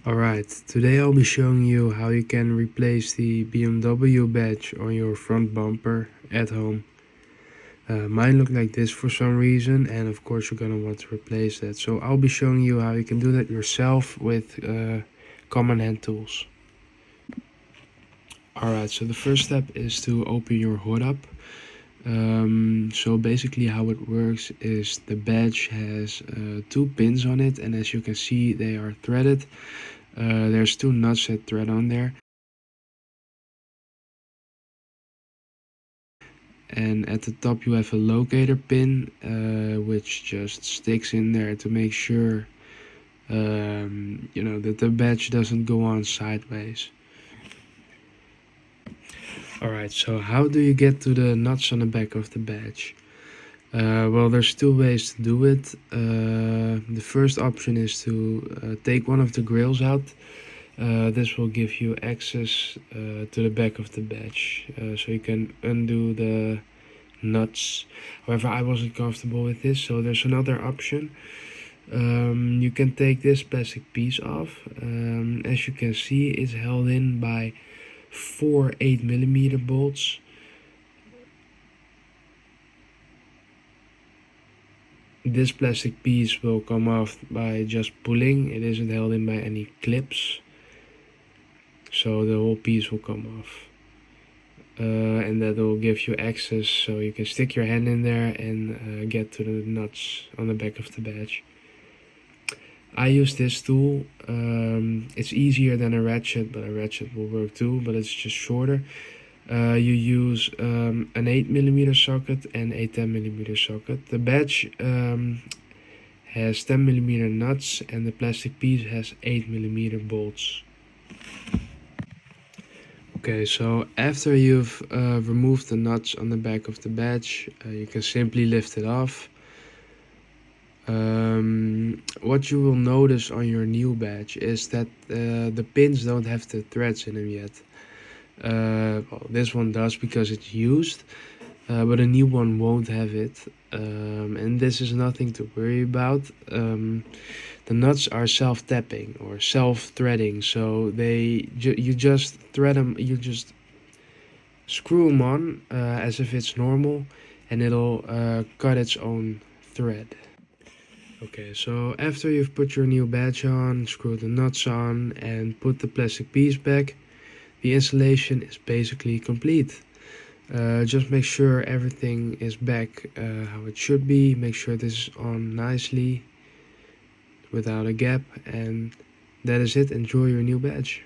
Alright, today I'll be showing you how you can replace the BMW badge on your front bumper at home. Mine looked like this for some reason, and of course you're gonna want to replace that. So I'll be showing you how you can do that yourself with common hand tools. Alright, so the first step is to open your hood up. So basically how it works is the badge has two pins on it, and as you can see they are threaded. There's two nuts that thread on there, and at the top you have a locator pin which just sticks in there to make sure that the badge doesn't go on sideways. Alright, so how do you get to the nuts on the back of the badge? Well, there's two ways to do it. The first option is to take one of the grills out. This will give you access to the back of the badge, so you can undo the nuts. However, I wasn't comfortable with this, so there's another option. You can take this plastic piece off. As you can see, it's held in by four 8mm bolts. This plastic piece will come off by just pulling. It isn't held in by any clips, so the whole piece will come off. And that will give you access so you can stick your hand in there and get to the nuts on the back of the badge. I use this tool. It's easier than a ratchet, but a ratchet will work too, but it's just shorter. You use an 8mm socket and a 10mm socket. The badge has 10mm nuts and the plastic piece has 8mm bolts. Okay, so after you've removed the nuts on the back of the badge, you can simply lift it off. What you will notice on your new badge is that the pins don't have the threads in them yet. Well, this one does because it's used, but a new one won't have it, and this is nothing to worry about. The nuts are self-tapping or self-threading, so you just thread them, you just screw them on as if it's normal, and it'll cut its own thread. Okay, so after you've put your new badge on, screw the nuts on, and put the plastic piece back, the installation is basically complete. Just make sure everything is back how it should be. Make sure this is on nicely without a gap, and that is it. Enjoy your new badge.